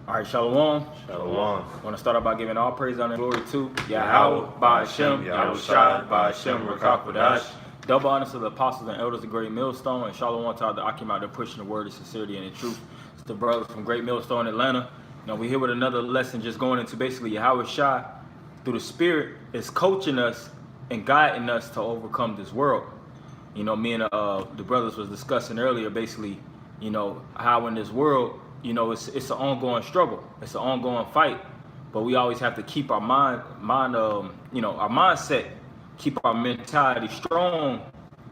All right, Shalom. Shalom. I want to start out by giving all praise, honor, and glory to Yahweh, Ba'Hashem, Yahawashi, Ba'Hashem, Rakakadash. Double honors to the apostles and elders of Great Millstone, and Shalom to all the Akim out there pushing the word of sincerity and the truth. It's the brothers from Great Millstone, Atlanta. Now we're here with another lesson, just going into basically Yahawashi through the Spirit is coaching us and guiding us to overcome this world. You know, me and the brothers was discussing earlier, basically, you know, how in this world, you know, it's an ongoing struggle. It's an ongoing fight, but we always have to keep our you know, our mindset, keep our mentality strong,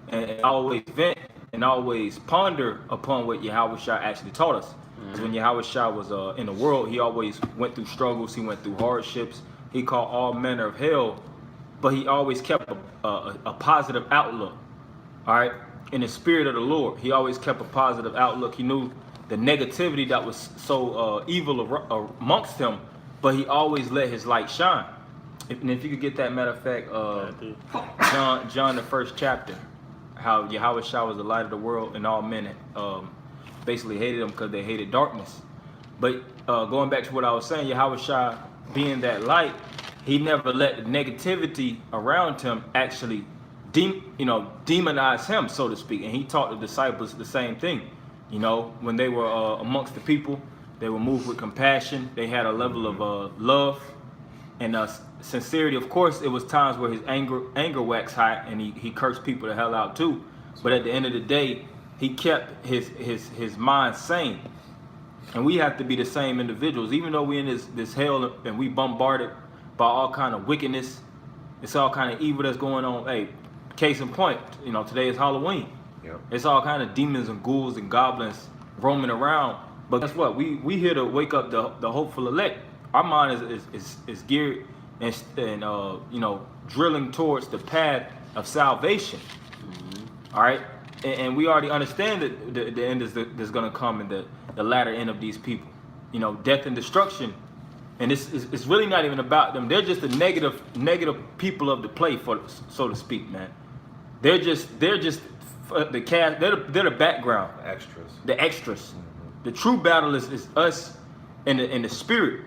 and always vent and always ponder upon what Yahawashi actually taught us. Because when Yahawashi was in the world, he always went through struggles. He went through hardships. He caught all manner of hell, but he always kept a positive outlook. All right, in the spirit of the Lord, he always kept a positive outlook. He knew the negativity that was so evil amongst him, but he always let his light shine. And if you could get that, matter of fact, John the first chapter, how Yahawashi was the light of the world, and all men basically hated him because they hated darkness. But going back to what I was saying, Yahawashi being that light, he never let the negativity around him actually demonize him, so to speak. And he taught the disciples the same thing. You know, when they were amongst the people, they were moved with compassion. They had a level of love and sincerity. Of course, it was times where his anger waxed high, and he cursed people the hell out too. But at the end of the day, he kept his mind sane. And we have to be the same individuals, even though we're in this hell and we bombarded by all kind of wickedness. It's all kind of evil that's going on. Hey, case in point, you know, today is Halloween. Yep. It's all kind of demons and ghouls and goblins roaming around. But guess what? We here to wake up the hopeful elect. Our mind is geared and you know, drilling towards the path of salvation. All right, and we already understand that the end is that's going to come in the latter end of these people. You know, death and destruction. And it's really not even about them. They're just the negative people of the play, so to speak, man. They're just the cast. They're the background. The extras. The true battle is us in the spirit.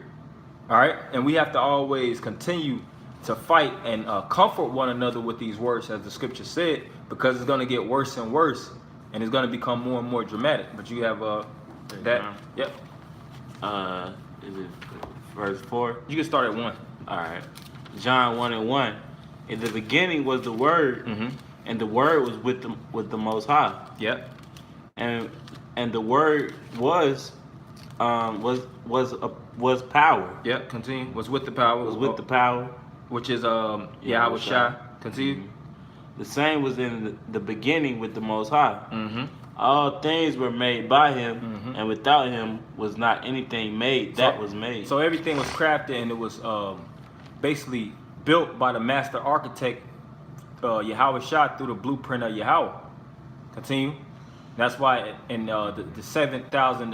All right, and we have to always continue to fight and comfort one another with these words, as the scripture said, because it's going to get worse and worse, and it's going to become more and more dramatic. But you have that. Yep. Is it verse 4? You can start at 1. All right. John 1:1. In the beginning was the Word, and the Word was with the Most High. Yep. And the Word was power. Yep. Continue. Was with the power. Was with the power, which is Yahawashi. Continue. The same was in the beginning with the Most High. All things were made by him, and without him was not anything made that was made. So everything was crafted, and it was basically built by the master architect, Yahawashi, through the blueprint of Yahweh. Continue. That's why in the 7,000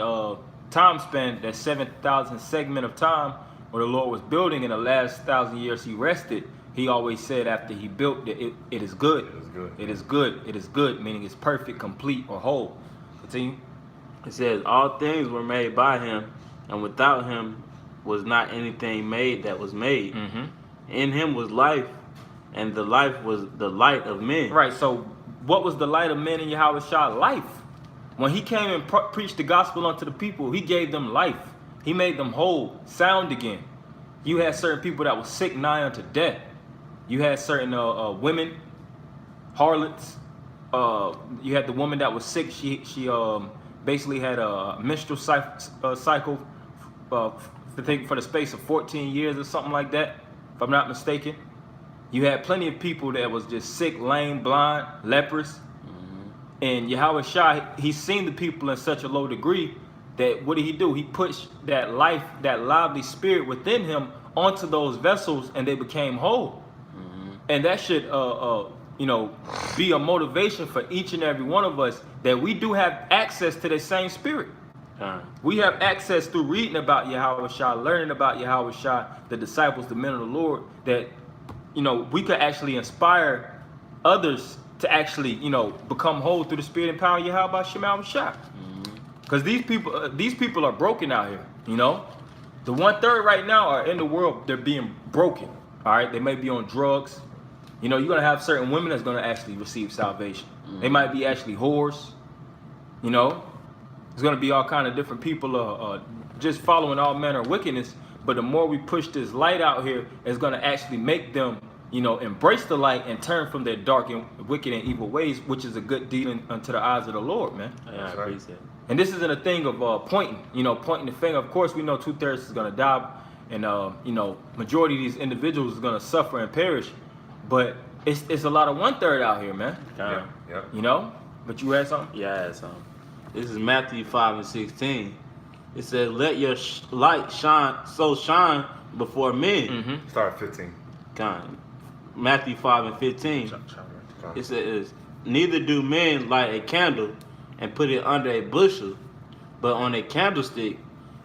time span, that 7,000 segment of time where the Lord was building, in the last 1,000 years he rested, he always said after he built that it is good. It is good. It is good. It is good, meaning it's perfect, complete, or whole. Continue. It says, all things were made by him, and without him was not anything made that was made. In him was life, and the life was the light of men. Right, so what was the light of men in Yahawashi? Life. When he came and preached the gospel unto the people, he gave them life. He made them whole, sound again. You had certain people that were sick nigh unto death. You had certain women, harlots. You had the woman that was sick. She basically had a menstrual cycle for the space of 14 years or something like that, if I'm not mistaken. You had plenty of people that was just sick, lame, blind, leprous. And Yahawashi, he seen the people in such a low degree that what did he do? He pushed that life, that lively spirit within him onto those vessels, and they became whole. And that should, you know, be a motivation for each and every one of us, that we do have access to the same spirit. We have access through reading about Yahawashi, learning about Yahawashi, the disciples, the men of the Lord, that, you know, we could actually inspire others to actually, you know, become whole through the spirit and power of Yahawashi. Because these people are broken out here, you know. The 1/3 right now are in the world, they're being broken. All right, they may be on drugs. You know, you're gonna have certain women that's gonna actually receive salvation. They might be actually whores. You know, there's gonna be all kind of different people just following all manner of wickedness. But the more we push this light out here, it's gonna actually make them, you know, embrace the light and turn from their dark and wicked and evil ways, which is a good deal unto the eyes of the Lord, man. Yeah, I appreciate it. And this isn't a thing of pointing the finger. Of course, we know 2/3 is gonna die, and you know, majority of these individuals is gonna suffer and perish. But it's a lot of 1/3 out here, man. Yeah. You know. But you had something? Yeah, I had something. This is Matthew 5:16. It says, "Let your light shine before men." Mm-hmm. Start at 15. Kind. Matthew 5:15. It says, "Neither do men light a candle and put it under a bushel, but on a candlestick,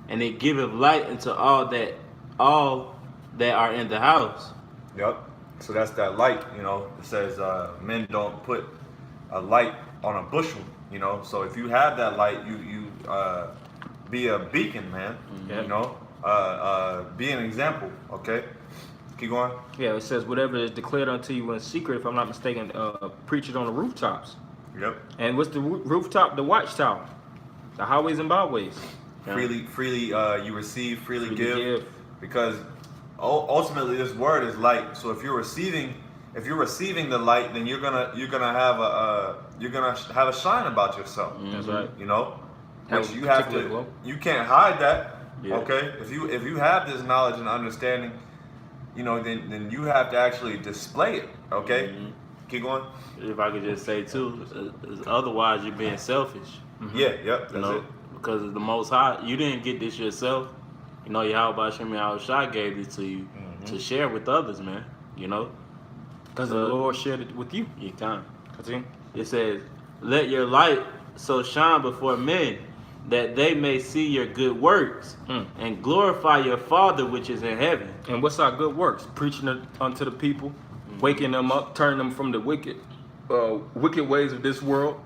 and it giveth light unto all that are in the house." Yep. So that's that light, you know. It says men don't put a light on a bushel, you know. So if you have that light, you be a beacon, man. Yeah. You know, be an example. Okay. Keep going. Yeah, it says whatever is declared unto you in secret, if I'm not mistaken, preach it on the rooftops. Yep. And what's the rooftop? The watchtower, the highways and byways. Yeah. Freely you receive, freely Freely give. because ultimately this word is light. So if you're receiving the light, then you're gonna have a shine about yourself. That's right. You know, Have which a you have particular to. glow. You can't hide that. Yeah. Okay. If you have this knowledge and understanding, you know, then you have to actually display it. Okay. Mhm. Keep going. If I could just say too, otherwise you're being selfish. Yeah. Yep. That's You know, it. because of the Most High, you didn't get this yourself. You know, Yahawashi gave it to you to share with others, man. You know, Because the Lord shared it with you. you can. Continue. It says, "Let your light so shine before men, that they may see your good works and glorify your Father which is in heaven." And what's our good works? Preaching it unto the people, waking them up, turning them from the wicked ways of this world,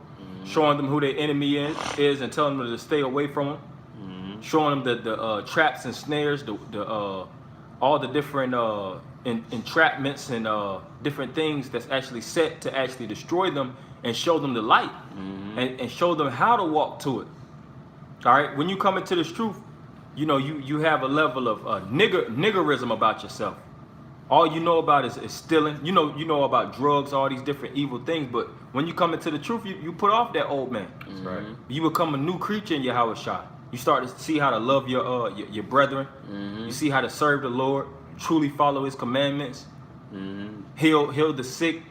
showing them who their enemy is and telling them to stay away from them, showing them the traps and snares, all the different entrapments and different things that's actually set to actually destroy them, and show them the light and show them how to walk to it. All right, when you come into this truth, you know you have a level of niggerism about yourself. All you know about is stealing. You know about drugs, all these different evil things. But when you come into the truth, you put off that old man. That's right. You become a new creature in Yahawashi. You start to see how to love your brethren. You see how to serve the Lord, truly follow His commandments, heal the sick.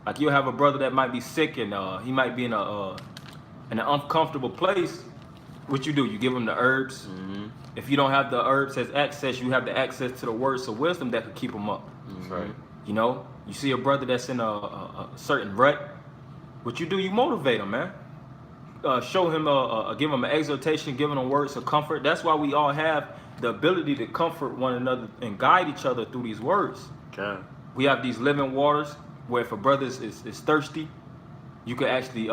Like you'll have a brother that might be sick and he might be in an uncomfortable place. What you do? You give him the herbs. If you don't have the herbs as access, you have the access to the words of wisdom that could keep him up. That's right. You know, you see a brother that's in a certain rut. What you do? You motivate him, man. Show him, give him an exhortation, give him words of comfort. That's why we all have the ability to comfort one another and guide each other through these words. Okay. We have these living waters where if a brother is thirsty, you can actually,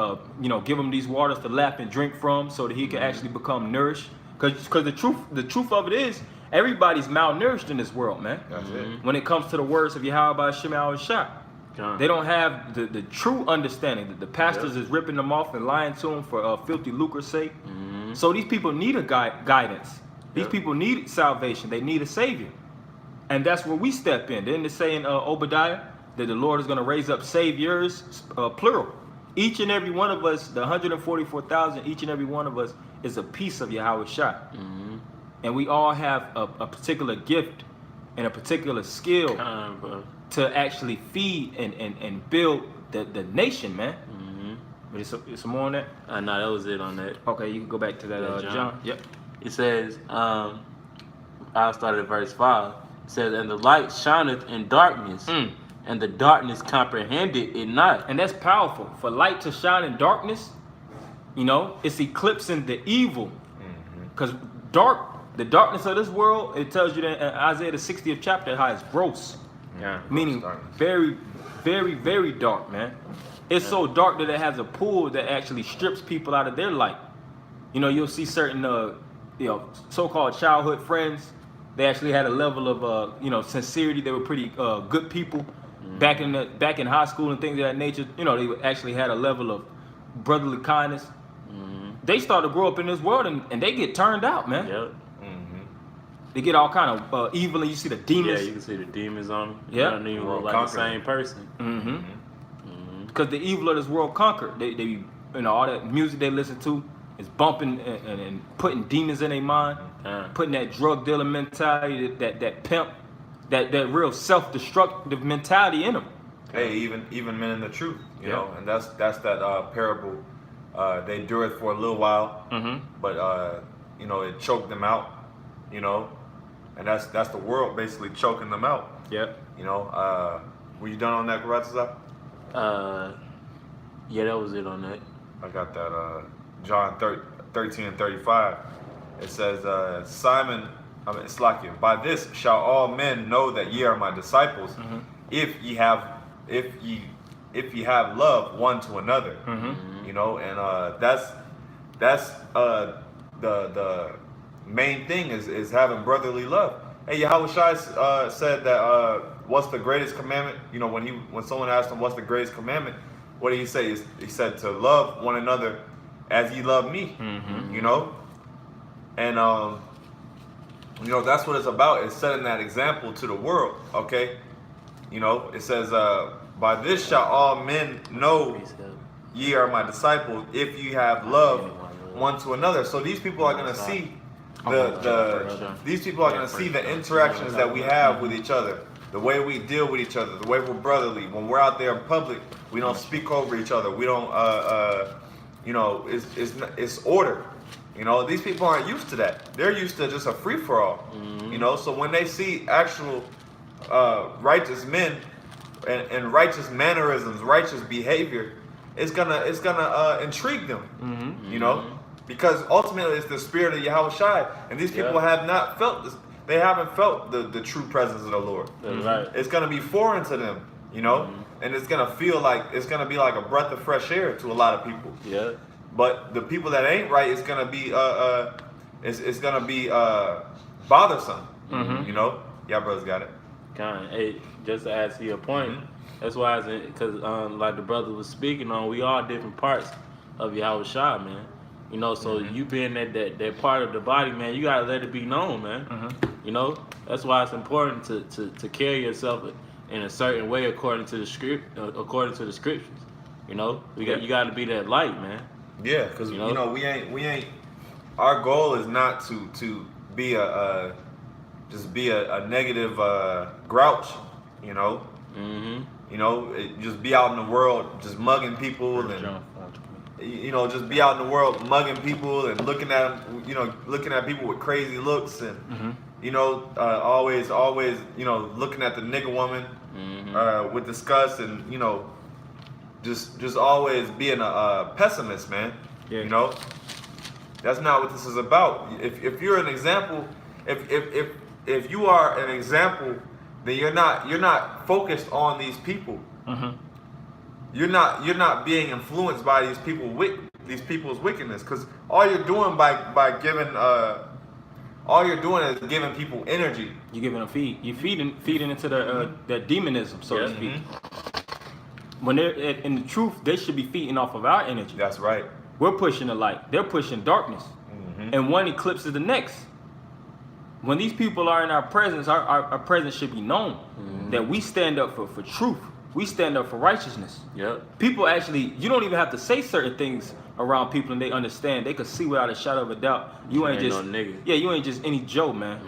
give him these waters to lap and drink from, so that he can actually become nourished. Because the truth of it is, everybody's malnourished in this world, man. That's it. When it comes to the words of Yahawashi, they don't have the true understanding. The pastors is ripping them off and lying to them for filthy lucre's sake. So these people need a guidance. These people need salvation. They need a savior. And that's where we step in. Didn't it say in Obadiah that the Lord is going to raise up saviors, plural? Each and every one of us, the 144,000, each and every one of us is a piece of Yahawashi. And we all have a particular gift and a particular skill to actually feed and build the nation, man. But it's some more on that? No, that was it on that. Okay, you can go back to that, John. Yep. It says, I'll start at verse 5. It says, "And the light shineth in darkness, and the darkness comprehended it not." And that's powerful. For light to shine in darkness, it's eclipsing the evil. Because the darkness of this world, it tells you that in Isaiah the 60th chapter how it's gross. Yeah. Meaning very, very, very dark, man. It's so dark that it has a pool that actually strips people out of their light. You'll see certain so-called childhood friends They actually had a level of sincerity. They were pretty good people. Back in high school and things of that nature, they actually had a level of brotherly kindness. They start to grow up in this world and they get turned out, man. Yep. They get all kind of evil, and you see the demons. Yeah, you can see the demons on them. Yeah. They don't even look like the same person. Because the evil of this world conquered. They all that music they listen to is bumping and putting demons in their mind, putting that drug dealer mentality, that pimp, that real self-destructive mentality in them. Hey, even men in the truth, you know, and that's that parable. They endured for a little while, but it choked them out, and that's the world basically choking them out. Yep. Were you done on that, Karatza? Yeah, that was it on that. I got that. John 13 and 35. It says, Slakia, by this shall all men know that ye are my disciples, if ye have love one to another. And that's the main thing is having brotherly love. Hey, Yahawashi said that what's the greatest commandment? When someone asked him what's the greatest commandment, what did he say? He said to love one another as ye love me. And that's what it's about, is setting that example to the world. Okay, it says by this shall all men know ye are my disciples, if you have love one to another. So these people are going to see these people are going to see the interactions that we have with each other, the way we deal with each other, the way we're brotherly. When we're out there in public, we don't speak over each other. We don't it's order. These people aren't used to that. They're used to just a free for all. So when they see actual righteous men and righteous mannerisms, righteous behavior, it's gonna intrigue them. Because ultimately it's the spirit of Yahawashi, and these people have not felt this. They haven't felt the true presence of the Lord. Right. It's gonna be foreign to them, and it's gonna feel like it's gonna be like a breath of fresh air to a lot of people. Yeah. But the people that ain't right, it's gonna be it's gonna be bothersome. Y'all brothers got it. Hey, just to add to your point, that's why because like the brother was speaking on, we all different parts of Yahawashi, man. So you being that part of the body, man, you gotta let it be known, man. That's why it's important to carry yourself in a certain way according to the scriptures. You got to be that light, man. Yeah, because we ain't. Our goal is not to be just be a negative grouch, just be out in the world just mugging people and just be out in the world mugging people and looking at them, looking at people with crazy looks and always looking at the nigga woman with disgust and just always being a pessimist, man. That's not what this is about. If you're an example, if you are an example, then you're not focused on these people. You're not being influenced by these people's wickedness, because all you're doing by giving is giving people energy. You're giving them feed. You're feeding into their demonism, so to speak. When they're in the truth, they should be feeding off of our energy. That's right. We're pushing the light. They're pushing darkness. And one eclipses the next. When these people are in our presence, our presence should be known. That we stand up for truth. We stand up for righteousness. Yep. People actually, you don't even have to say certain things around people, and they understand. They could see without a shadow of a doubt. You ain't just no nigga. Yeah, you ain't just any Joe, man.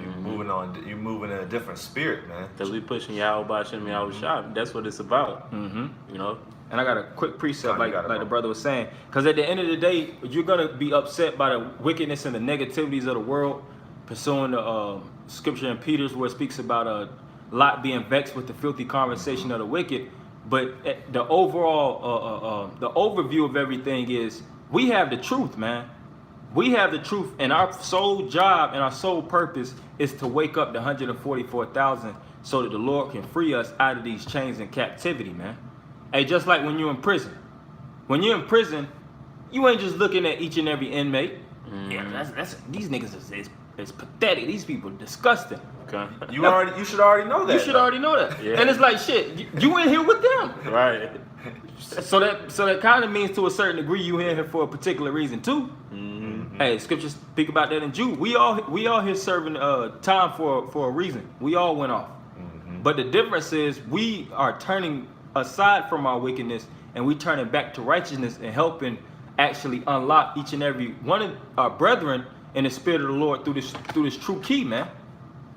You're moving in a different spirit, man. Because we pushing Yahawashi and Yahawashi. That's what it's about. And I got a quick precept, like bro. the brother was saying. Because at the end of the day, you're going to be upset by the wickedness and the negativities of the world, pursuing the scripture in Peter's where it speaks about Lot being vexed with the filthy conversation of the wicked. But the overall, the overview of everything is we have the truth, man. We have the truth, and our sole job and our sole purpose is to wake up the 144,000 so that the Lord can free us out of these chains and captivity, man. Hey, just like when you're in prison. When you're in prison, you ain't just looking at each and every inmate. Yeah, that's these niggas is is pathetic. These people disgusting. Okay. You should already know that. You should already know that. Yeah. And it's like shit. You in here with them. Right. So that kind of means to a certain degree you in here for a particular reason too. Mm-hmm. Hey, scriptures speak about that in Jude. We all here serving time for a reason. We all went off. Mm-hmm. But the difference is we are turning aside from our wickedness and we turning back to righteousness and helping actually unlock each and every one of our brethren in the spirit of the Lord through this true key, man.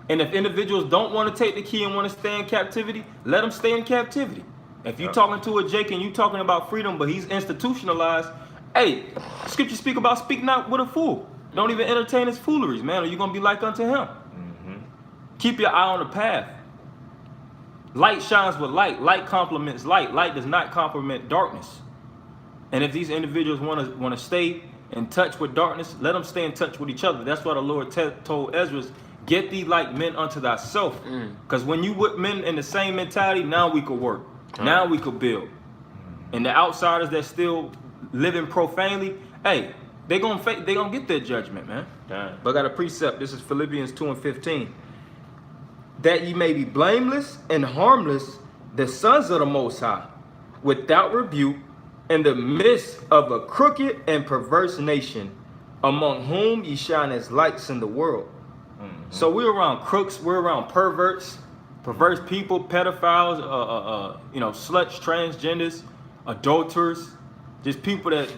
And if individuals don't want to take the key and want to stay in captivity, let them stay in captivity. If you talking to a Jake and you talking about freedom, but he's institutionalized, hey, scripture speak about speak not with a fool. Don't even entertain his fooleries, man, or you're gonna be like unto him. Mm-hmm. Keep your eye on the path. Light shines with light. Light complements light. Light does not complement darkness. And if these individuals want to stay in touch with darkness, let them stay in touch with each other. That's why the Lord told Ezra, get thee like men unto thyself. Because when you with men in the same mentality, now we could work. Now we could build. And the outsiders that still living profanely, hey, they gonna get their judgment, man. But I got a precept. This is Philippians 2:15. That ye may be blameless and harmless, the sons of the Most High, without rebuke, in the midst of a crooked and perverse nation, among whom ye shine as lights in the world. So we're around crooks, we're around perverts, perverse people, pedophiles, sluts, transgenders, adulterers, just people that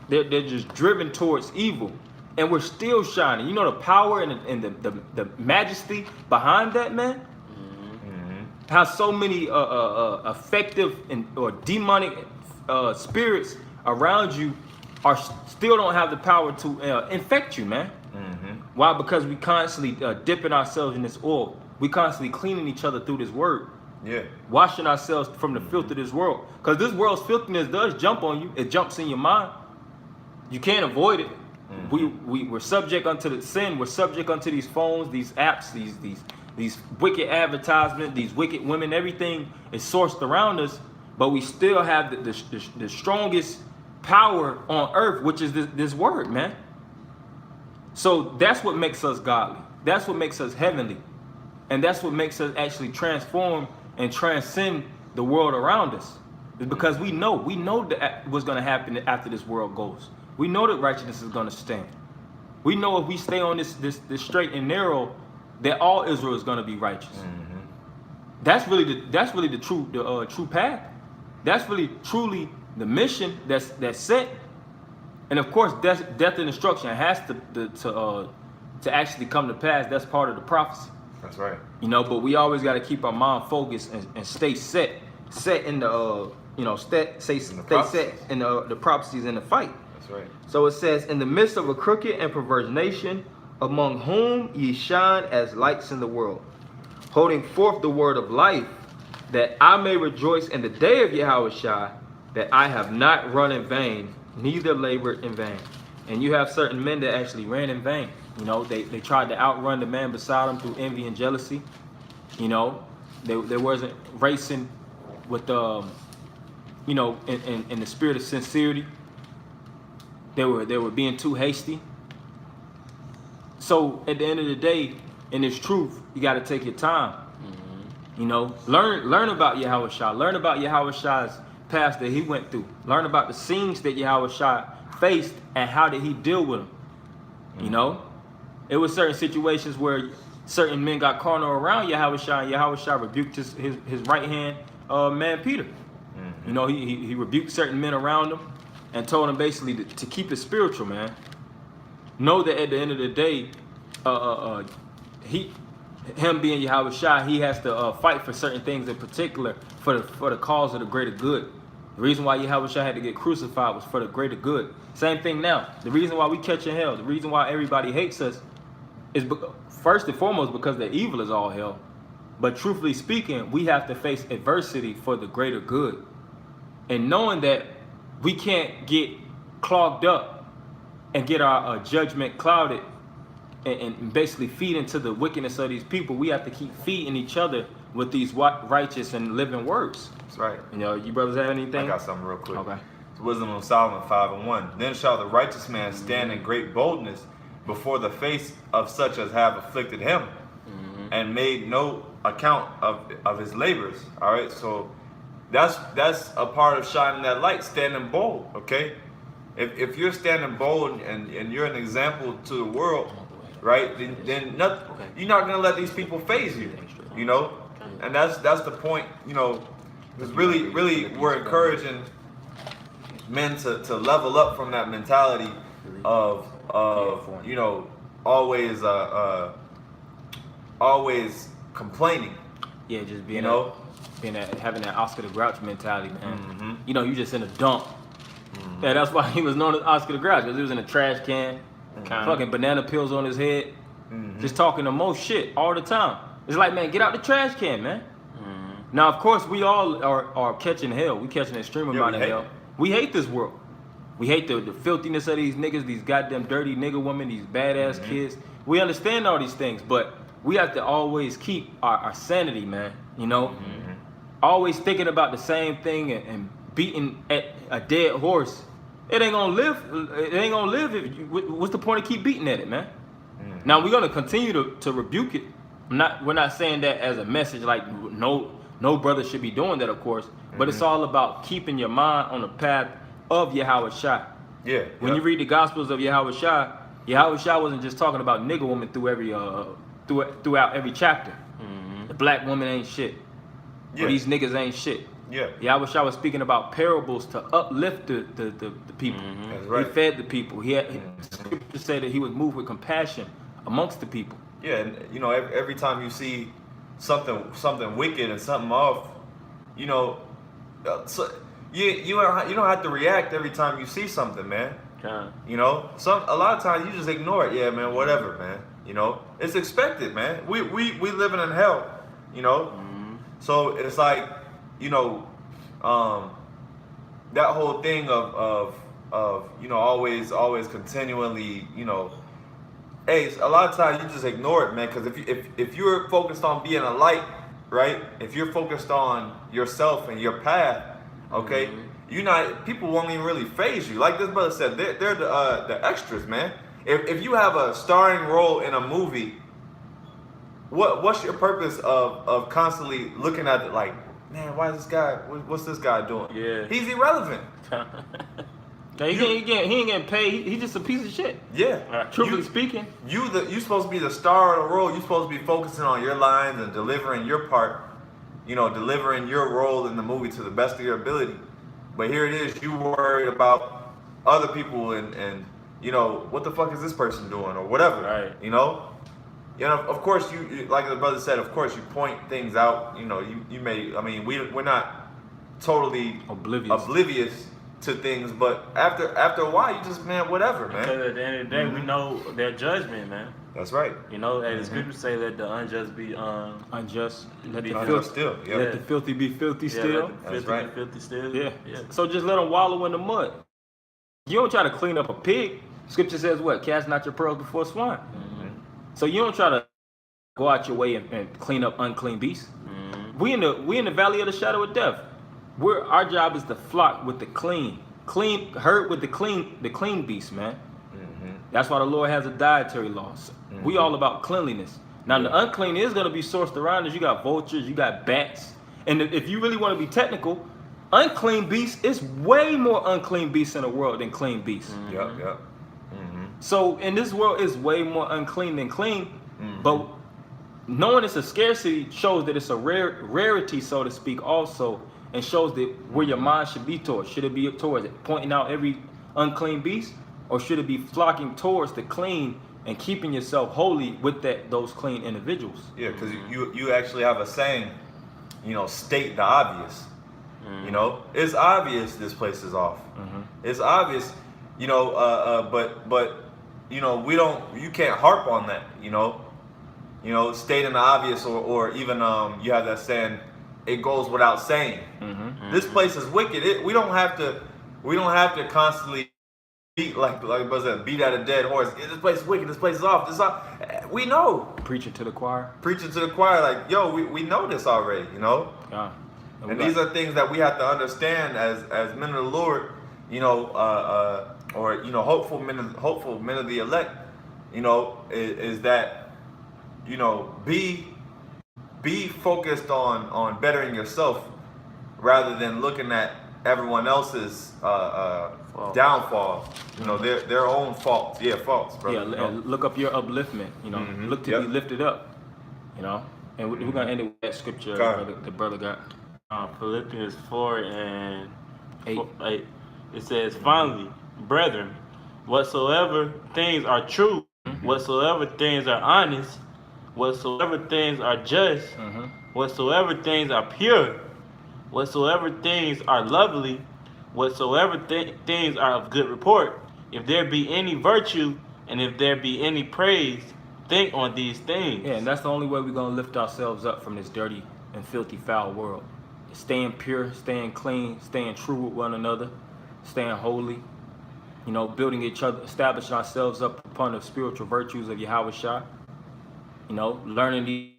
they're just driven towards evil, and we're still shining. You know the power and the majesty behind that, man. How so many effective or demonic spirits around you still don't have the power to infect you, man. Why? Because we constantly dipping ourselves in this oil. We constantly cleaning each other through this word. Yeah. Washing ourselves from the filth of this world. Because this world's filthiness does jump on you. It jumps in your mind. You can't avoid it. We're subject unto the sin. We're subject unto these phones, these apps, these wicked advertisements, these wicked women. Everything is sourced around us, but we still have the strongest power on earth, which is this word, man. So that's what makes us godly. That's what makes us heavenly. And that's what makes us actually transform and transcend the world around us. It's because we know that what's going to happen after this world goes. We know that righteousness is going to stand. We know if we stay on this straight and narrow, that all Israel is going to be righteous. That's really the true path. That's really truly the mission that's set. And of course, death and destruction has to actually come to pass. That's part of the prophecy. That's right. But we always got to keep our mind focused and stay set in the stay set in the prophecies in the fight. That's right. So it says, in the midst of a crooked and perverse nation, among whom ye shine as lights in the world, holding forth the word of life, that I may rejoice in the day of Yahawashi, that I have not run in vain, neither labored in vain. And you have certain men that actually ran in vain. They tried to outrun the man beside them through envy and jealousy. They wasn't racing with in the spirit of sincerity. They were being too hasty. So at the end of the day, in this truth, you got to take your time. Learn about Yahawashi. Learn about Yahawashi's past that he went through. Learn about the scenes that Yahawashi faced and how did he deal with them. It was certain situations where certain men got cornered around Yahawashi, and Yahawashi rebuked his right hand man Peter. He rebuked certain men around him and told him basically to keep it spiritual, man. Know that at the end of the day, him being Yahawashi, he has to fight for certain things in particular for the cause of the greater good. The reason why Yahawashi had to get crucified was for the greater good. Same thing now. The reason why we catching hell, the reason why everybody hates us is first and foremost because the evil is all hell. But truthfully speaking, we have to face adversity for the greater good. And knowing that we can't get clogged up and get our judgment clouded and basically feed into the wickedness of these people, we have to keep feeding each other with these righteous and living words. That's right. You brothers have anything? I got something real quick. Okay. It's Wisdom of Solomon 5:1. Then shall the righteous man stand in great boldness, before the face of such as have afflicted him, and made no account of his labors. All right, so that's a part of shining that light, standing bold. Okay, if you're standing bold and you're an example to the world, right? Then you're not gonna let these people phase you. You know, and that's the point. You know, because really we're encouraging men to level up from that mentality of you know, always complaining. Yeah, just being, you know, having that Oscar the Grouch mentality, man. You know, you just in a dump. Yeah, that's why he was known as Oscar the Grouch, because he was in a trash can, fucking banana peels on his head, just talking the most shit all the time. It's like, man, get out the trash can, man. Now, of course, we all are catching hell. We catching an extreme amount of hell. We hate this world. We hate the filthiness of these niggas, these goddamn dirty nigga women, these badass kids. We understand all these things, but we have to always keep our sanity, man. You know, always thinking about the same thing and beating at a dead horse. It ain't gonna live. It ain't gonna live. What's the point of keep beating at it, man? Now we're gonna continue to rebuke it. We're not saying that as a message, like no brother should be doing that, of course. But it's all about keeping your mind on the path of Yahawashi. Yeah. When you read the Gospels of Yahawashi, Yahawashi wasn't just talking about nigga woman throughout every chapter. The black woman ain't shit. Or these niggas ain't shit. Yeah. Yahawashi was speaking about parables to uplift the people. That's right. He fed the people. He had scripture said that he was moved with compassion amongst the people. Yeah, and you know, every time you see something wicked and something off, you know, so you don't have to react every time you see something, man. You know, a lot of times you just ignore it. Yeah, man, whatever, man. You know, it's expected, man. We living in hell, you know. So it's like, you know, that whole thing of you know, always continually, you know, hey, a lot of times you just ignore it, man. Because if you're focused on being a light, right? If you're focused on yourself and your path, okay, people won't even really phase you. Like this brother said, they're the extras, man. If you have a starring role in a movie, what's your purpose of constantly looking at it like, man, what's this guy doing? Yeah, he's irrelevant. He ain't getting paid. He's just a piece of shit. Yeah. Truthfully speaking. You supposed to be the star of the role. You supposed to be focusing on your lines and delivering your part. You know, delivering your role in the movie to the best of your ability. But here it is, you worried about other people and you know, what the fuck is this person doing or whatever. Right. You know? You know, of course you like the brother said, of course you point things out. You know, you may, I mean, we're not totally oblivious to things, but after a while, you just, man, whatever, man. Because at the end of the day, we know their judgment, man. That's right. You know, as the scriptures say, let the unjust be unjust. Let the unjust still. Yep. Let the filthy be filthy still. Let the filthy be filthy still. Yeah. So just let them wallow in the mud. You don't try to clean up a pig. Scripture says what? Cast not your pearls before swine. So you don't try to go out your way and clean up unclean beasts. We in the valley of the shadow of death. Our job is to flock with the clean herd with the clean beast, man. That's why the Lord has a dietary law. We all about cleanliness. Now the unclean is going to be sourced around us. You got vultures, you got bats, and if you really want to be technical, unclean beasts is way more unclean beasts in the world than clean beasts. Yep. So in this world, it's way more unclean than clean. But knowing it's a scarcity shows that it's a rarity, so to speak, also. And shows that where your mind should be towards. Should it be towards it, pointing out every unclean beast, or should it be flocking towards the clean and keeping yourself holy with those clean individuals? Yeah, because you actually have a saying, you know, state the obvious. You know, it's obvious this place is off. It's obvious, you know, but you know, you can't harp on that. You know, stating the obvious, or even you have that saying, it goes without saying. This place is wicked. We don't have to constantly beat like beat at a dead horse. This place is wicked. This place is off. We know. Preaching to the choir. Like, yo, we know this already. You know. Yeah. And these are things that we have to understand as men of the Lord. You know, or you know, hopeful men of the elect. you know, is that, you know, be focused on bettering yourself rather than looking at everyone else's downfall. You know, their own faults. Yeah, faults, brother. Yeah, you know? and look up your upliftment. You know, look to be lifted up. You know, and we're gonna end it with that scripture the brother got. Philippians 4 and 8. 8. It says, finally, brethren, whatsoever things are true, whatsoever things are honest, whatsoever things are just, whatsoever things are pure, whatsoever things are lovely, whatsoever things are of good report, if there be any virtue and if there be any praise, think on these things. Yeah, and that's the only way we're gonna lift ourselves up from this dirty and filthy, foul world. Staying pure, staying clean, staying true with one another, staying holy. You know, building each other, establishing ourselves up upon the spiritual virtues of Yahawashi. You know, learning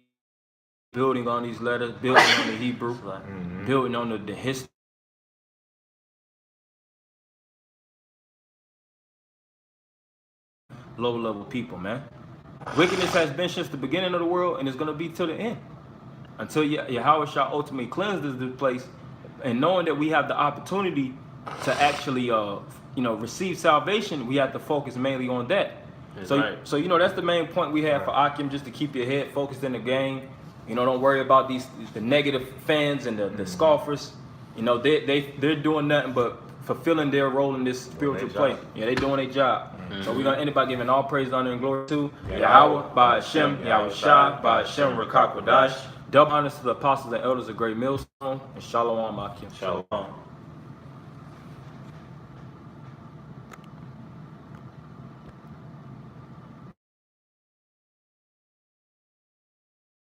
building on these letters, building on the Hebrew, building on the history. Low level people, man. Wickedness has been since the beginning of the world and it's going to be till the end. Until Yahawashi ultimately cleanses this place, and knowing that we have the opportunity to actually, receive salvation, we have to focus mainly on that. So you know, that's the main point we have for Akim, just to keep your head focused in the game. You know, don't worry about the negative fans and the scoffers. You know, they're doing nothing but fulfilling their role in this spiritual play. Yeah, they're doing their job. So we're gonna end it by giving all praise, honor, and glory to Yahweh, by Hashem, Yahawashi, by Hashem, Rakakwadash. Double honors to the apostles and elders of Great Millstone, and Shalom, Akim. Shalom.